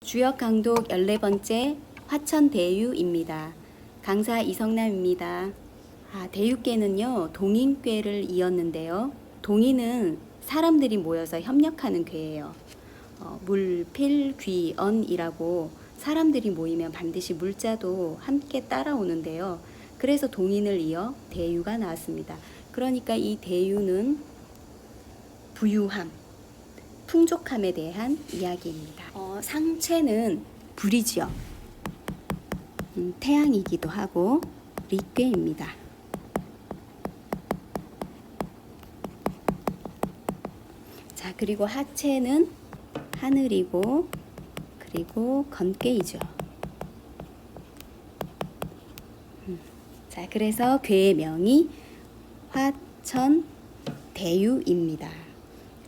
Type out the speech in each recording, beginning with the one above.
주역 강독 14번째 화천대유입니다. 강사 이성남입니다. 대유괴는요, 동인괴를 이었는데요. 동인은 사람들이 모여서 협력하는 괴예요. 물필귀언이라고 사람들이 모이면 반드시 물자도 함께 따라오는데요. 그래서 동인을 이어 대유가 나왔습니다. 그러니까 이 대유는 부유함, 풍족함에 대한 이야기입니다. 상체는 불이지요. 태양이기도 하고 리괴입니다. 자, 그리고 하체는 하늘이고 그리고 건괴이죠. 자, 그래서 괴의 명이 화천대유입니다.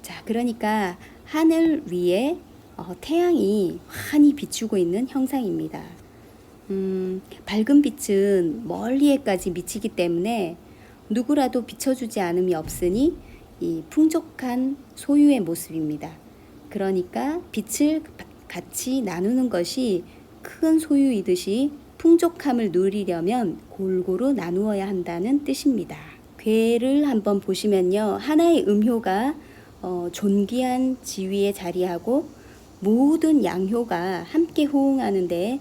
자, 그러니까 하늘 위에 태양이 환히 비추고 있는 형상입니다. 밝은 빛은 멀리에까지 미치기 때문에 누구라도 비춰주지 않음이 없으니 이 풍족한 소유의 모습입니다. 그러니까 빛을 같이 나누는 것이 큰 소유이듯이 풍족함을 누리려면 골고루 나누어야 한다는 뜻입니다. 괴를 한번 보시면요, 하나의 음효가 존귀한 지위에 자리하고 모든 양효가 함께 호응하는데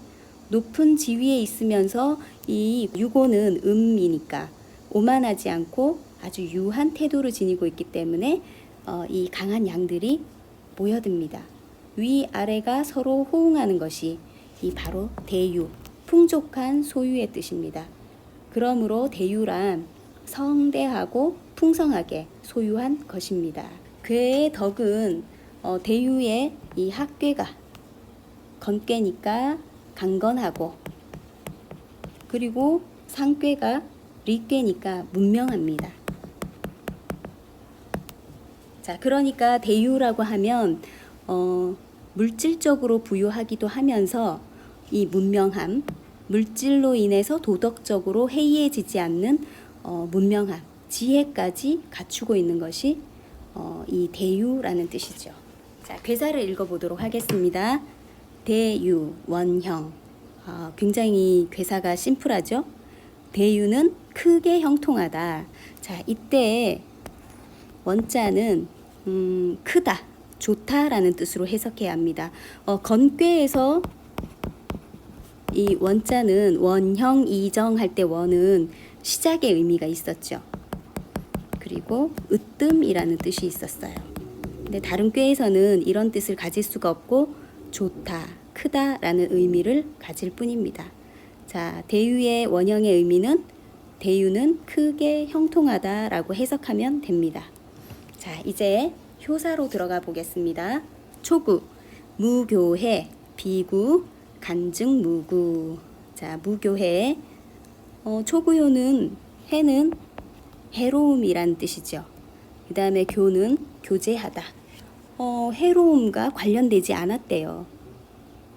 높은 지위에 있으면서 이 유고는 음이니까 오만하지 않고 아주 유한 태도를 지니고 있기 때문에 이 강한 양들이 모여듭니다. 위아래가 서로 호응하는 것이 이 바로 대유, 풍족한 소유의 뜻입니다. 그러므로 대유란 성대하고 풍성하게 소유한 것입니다. 괴의 덕은 대유의 이 학괴가 건괴니까 강건하고, 그리고 상괴가 리괴니까 문명합니다. 자, 그러니까 대유라고 하면 물질적으로 부유하기도 하면서 이 문명함, 물질로 인해서 도덕적으로 해이해지지 않는 문명함, 지혜까지 갖추고 있는 것이 이 대유라는 뜻이죠. 자, 괴사를 읽어보도록 하겠습니다. 대유, 원형. 굉장히 괴사가 심플하죠? 대유는 크게 형통하다. 자, 이때 원자는 크다, 좋다라는 뜻으로 해석해야 합니다. 건괴에서 이 원자는 원형, 이정 할 때 원은 시작의 의미가 있었죠. 그리고 으뜸이라는 뜻이 있었어요. 근데 다른 꾀에서는 이런 뜻을 가질 수가 없고 좋다, 크다라는 의미를 가질 뿐입니다. 자, 대유의 원형의 의미는 대유는 크게 형통하다라고 해석하면 됩니다. 자, 이제 효사로 들어가 보겠습니다. 초구, 무교해, 비구, 간증, 무구. 자, 무교해. 초구효는 해는 해로움이란 뜻이죠. 그 다음에 교는 교제하다. 해로움과 관련되지 않았대요.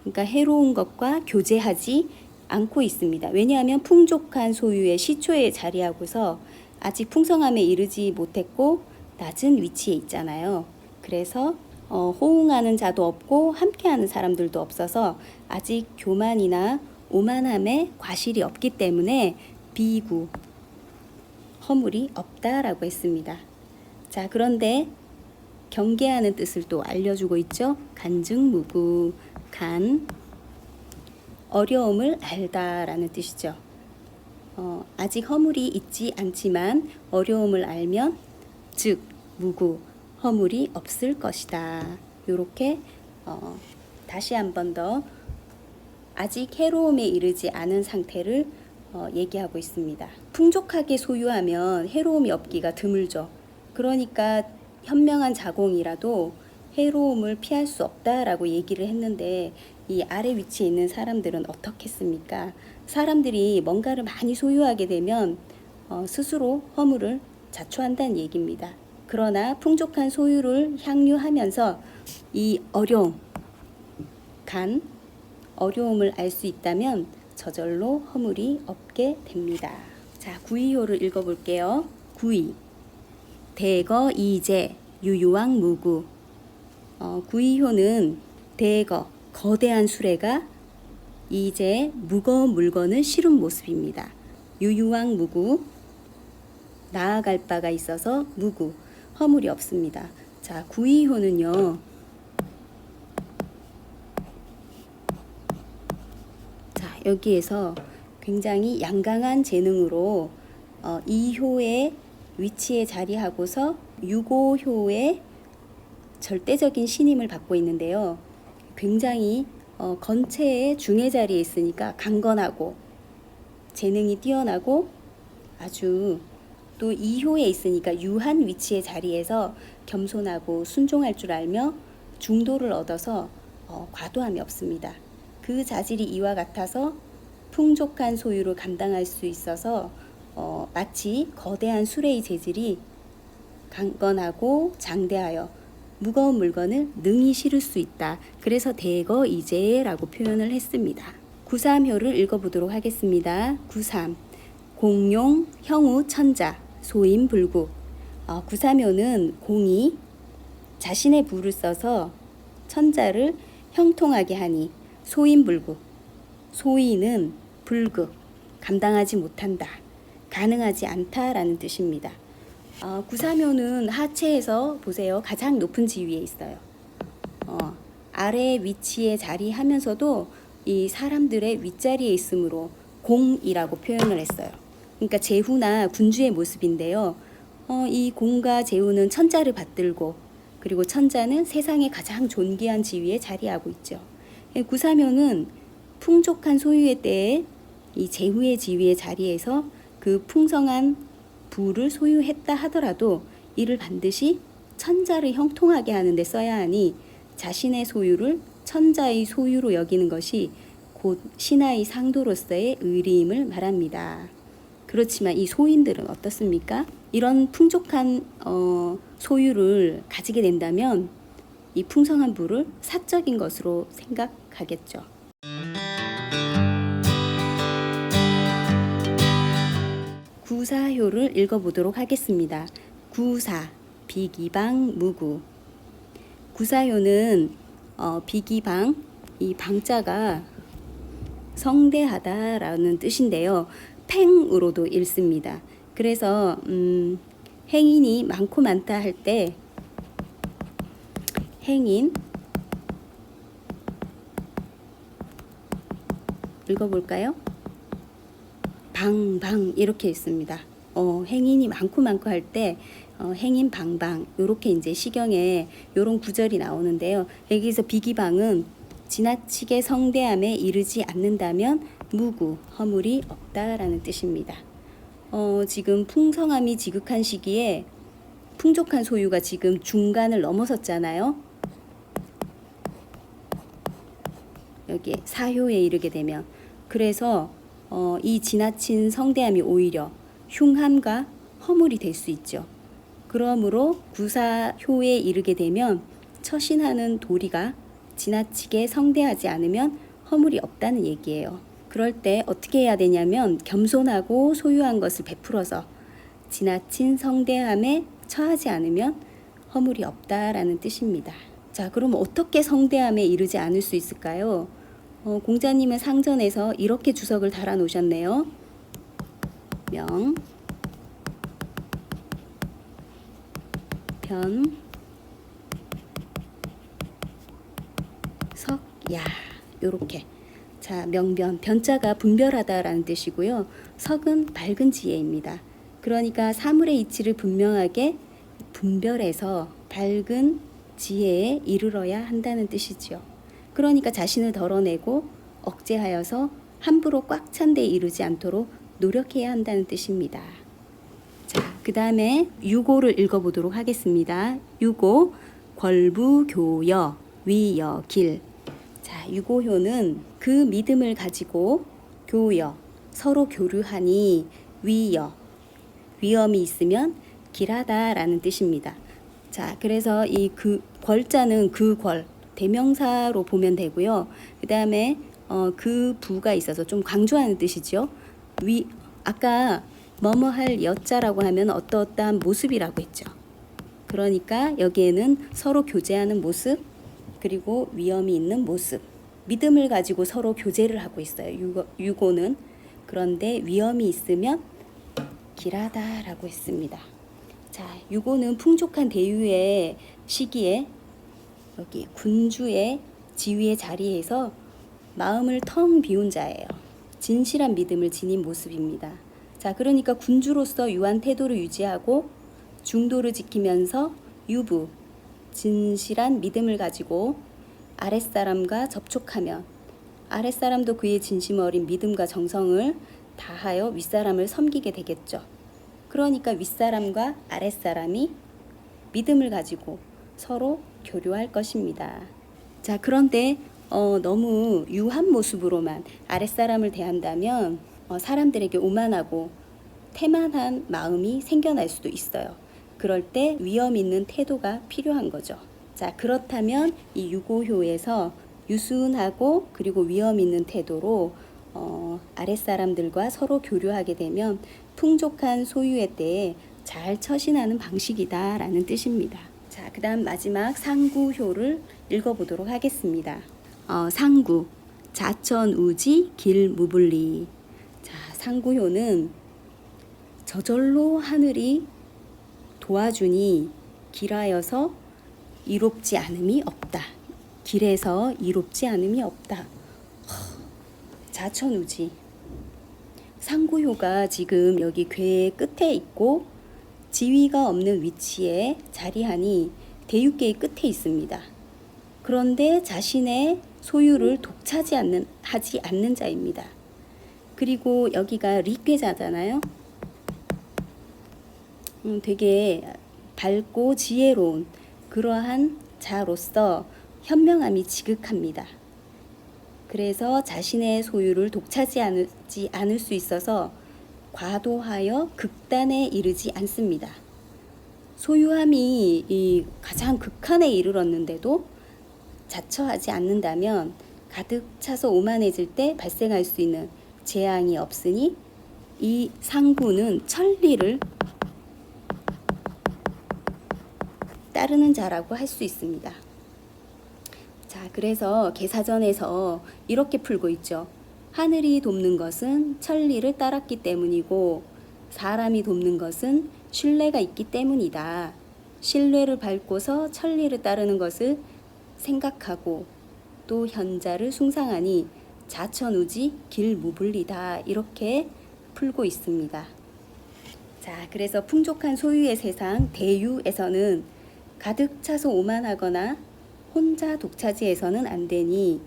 그러니까 해로운 것과 교제하지 않고 있습니다. 왜냐하면 풍족한 소유의 시초에 자리하고서 아직 풍성함에 이르지 못했고 낮은 위치에 있잖아요. 그래서 호응하는 자도 없고 함께하는 사람들도 없어서 아직 교만이나 오만함에 과실이 없기 때문에 비구, 허물이 없다라고 했습니다. 자, 그런데 경계하는 뜻을 또 알려주고 있죠. 간증무구, 간, 어려움을 알다라는 뜻이죠. 아직 허물이 있지 않지만 어려움을 알면 즉 무구, 허물이 없을 것이다. 이렇게 다시 한 번 더 아직 해로움에 이르지 않은 상태를 얘기하고 있습니다. 풍족하게 소유하면 해로움이 없기가 드물죠. 그러니까 현명한 자공이라도 해로움을 피할 수 없다라고 얘기를 했는데 이 아래 위치에 있는 사람들은 어떻겠습니까? 사람들이 뭔가를 많이 소유하게 되면 스스로 허물을 자초한다는 얘기입니다. 그러나 풍족한 소유를 향유하면서 이 어려움, 간, 어려움을 알 수 있다면 저절로 허물이 없게 됩니다. 자, 구이효를 읽어볼게요. 구이, 대거 이제 유유왕 무구. 구이효는 대거, 거대한 수레가 이제 무거운 물건을 실은 모습입니다. 유유왕무구, 나아갈 바가 있어서 무구, 허물이 없습니다. 자, 구이효는요. 자, 여기에서 굉장히 양강한 재능으로 이효의 위치에 자리하고서 유고효의 절대적인 신임을 받고 있는데요. 굉장히 건체의 중의 자리에 있으니까 강건하고 재능이 뛰어나고 아주 또 이효에 있으니까 유한 위치의 자리에서 겸손하고 순종할 줄 알며 중도를 얻어서 과도함이 없습니다. 그 자질이 이와 같아서 풍족한 소유를 감당할 수 있어서 마치 거대한 수레의 재질이 강건하고 장대하여 무거운 물건을 능히 실을 수 있다. 그래서 대거 이제라고 표현을 했습니다. 구삼효를 읽어보도록 하겠습니다. 구삼, 공용, 형우, 천자, 소임, 불구. 구삼효는 공이 자신의 부를 써서 천자를 형통하게 하니 소임, 불구. 소위는 불극, 감당하지 못한다, 가능하지 않다라는 뜻입니다. 구삼효는 하체에서 보세요. 가장 높은 지위에 있어요. 아래 위치에 자리하면서도 이 사람들의 윗자리에 있으므로 공이라고 표현을 했어요. 그러니까 제후나 군주의 모습인데요. 이 공과 제후는 천자를 받들고 그리고 천자는 세상의 가장 존귀한 지위에 자리하고 있죠. 구삼효는 풍족한 소유의 때에 이 제후의 지위의 자리에서 그 풍성한 부를 소유했다 하더라도 이를 반드시 천자를 형통하게 하는 데 써야 하니 자신의 소유를 천자의 소유로 여기는 것이 곧 신하의 상도로서의 의리임을 말합니다. 그렇지만 이 소인들은 어떻습니까? 이런 풍족한 소유를 가지게 된다면 이 풍성한 부를 사적인 것으로 생각하겠죠. 구사효를 읽어보도록 하겠습니다. 구사, 비기방, 무구. 구사효는 비기방, 이 방자가 성대하다라는 뜻인데요. 팽으로도 읽습니다. 그래서 행인이 많고 많다 할 때 행인 읽어볼까요? 방방 이렇게 있습니다. 행인이 많고 할 때 행인 방방 이렇게 이제 시경에 이런 구절이 나오는데요. 여기서 비기방은 지나치게 성대함에 이르지 않는다면 무구 허물이 없다라는 뜻입니다. 지금 풍성함이 지극한 시기에 풍족한 소유가 지금 중간을 넘어섰잖아요. 여기 사효에 이르게 되면 그래서 이 지나친 성대함이 오히려 흉함과 허물이 될 수 있죠. 그러므로 구사효에 이르게 되면 처신하는 도리가 지나치게 성대하지 않으면 허물이 없다는 얘기예요. 그럴 때 어떻게 해야 되냐면 겸손하고 소유한 것을 베풀어서 지나친 성대함에 처하지 않으면 허물이 없다라는 뜻입니다. 자, 그럼 어떻게 성대함에 이르지 않을 수 있을까요? 공자님은 상전에서 이렇게 주석을 달아 놓으셨네요. 명, 변, 석, 야 요렇게. 자, 명변, 변자가 분별하다라는 뜻이고요. 석은 밝은 지혜입니다. 그러니까 사물의 이치를 분명하게 분별해서 밝은 지혜에 이르러야 한다는 뜻이죠. 그러니까 자신을 덜어내고 억제하여서 함부로 꽉 찬 데 이르지 않도록 노력해야 한다는 뜻입니다. 자, 그 다음에 유고를 읽어보도록 하겠습니다. 유고, 궐부교여, 위여길. 자, 유고효는 그 믿음을 가지고 교여, 서로 교류하니 위여, 위엄이 있으면 길하다라는 뜻입니다. 자, 그래서 이 궐자는 그 궐, 대명사로 보면 되고요. 그 다음에 그 부가 있어서 좀 강조하는 뜻이죠. 아까 뭐뭐 할 여자라고 하면 어떠한 모습이라고 했죠. 그러니까 여기에는 서로 교제하는 모습, 그리고 위엄이 있는 모습, 믿음을 가지고 서로 교제를 하고 있어요. 유고는. 그런데 위험이 있으면 길하다라고 했습니다. 자, 유고는 풍족한 대유의 시기에 여기 군주의 지위의 자리에서 마음을 텅 비운 자예요. 진실한 믿음을 지닌 모습입니다. 자, 그러니까 군주로서 유한 태도를 유지하고 중도를 지키면서 유부, 진실한 믿음을 가지고 아랫사람과 접촉하면 아랫사람도 그의 진심 어린 믿음과 정성을 다하여 윗사람을 섬기게 되겠죠. 그러니까 윗사람과 아랫사람이 믿음을 가지고 서로 교류할 것입니다. 자, 그런데 너무 유한 모습으로만 아랫사람을 대한다면 사람들에게 오만하고 태만한 마음이 생겨날 수도 있어요. 그럴 때 위험 있는 태도가 필요한 거죠. 자, 그렇다면 이 유고효에서 유순하고 그리고 위험 있는 태도로 아랫사람들과 서로 교류하게 되면 풍족한 소유의 때에 잘 처신하는 방식이다라는 뜻입니다. 자, 그 다음 마지막 상구효를 읽어보도록 하겠습니다. 상구, 자천우지 길무불리. 자, 상구효는 저절로 하늘이 도와주니 길하여서 이롭지 않음이 없다. 길에서 이롭지 않음이 없다. 자천우지. 상구효가 지금 여기 궤의 끝에 있고 지위가 없는 위치에 자리하니 대유계의 끝에 있습니다. 그런데 자신의 소유를 하지 않는 자입니다. 그리고 여기가 리괴자잖아요. 되게 밝고 지혜로운 그러한 자로서 현명함이 지극합니다. 그래서 자신의 소유를 독차지하지 않을 수 있어서 과도하여 극단에 이르지 않습니다. 소유함이 이 가장 극한에 이르렀는데도 자처하지 않는다면 가득 차서 오만해질 때 발생할 수 있는 재앙이 없으니 이 상구는 천리를 따르는 자라고 할 수 있습니다. 자, 그래서 계사전에서 이렇게 풀고 있죠. 하늘이 돕는 것은 천리를 따랐기 때문이고 사람이 돕는 것은 신뢰가 있기 때문이다. 신뢰를 밟고서 천리를 따르는 것을 생각하고 또 현자를 숭상하니 자천우지 길무불리다. 이렇게 풀고 있습니다. 자, 그래서 풍족한 소유의 세상 대유에서는 가득 차서 오만하거나 혼자 독차지해서는 안 되니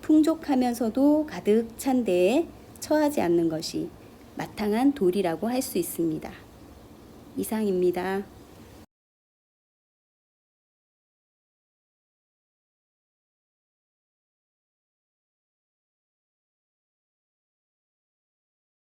풍족하면서도 가득 찬 데에 처하지 않는 것이 마땅한 도리라고 할 수 있습니다. 이상입니다.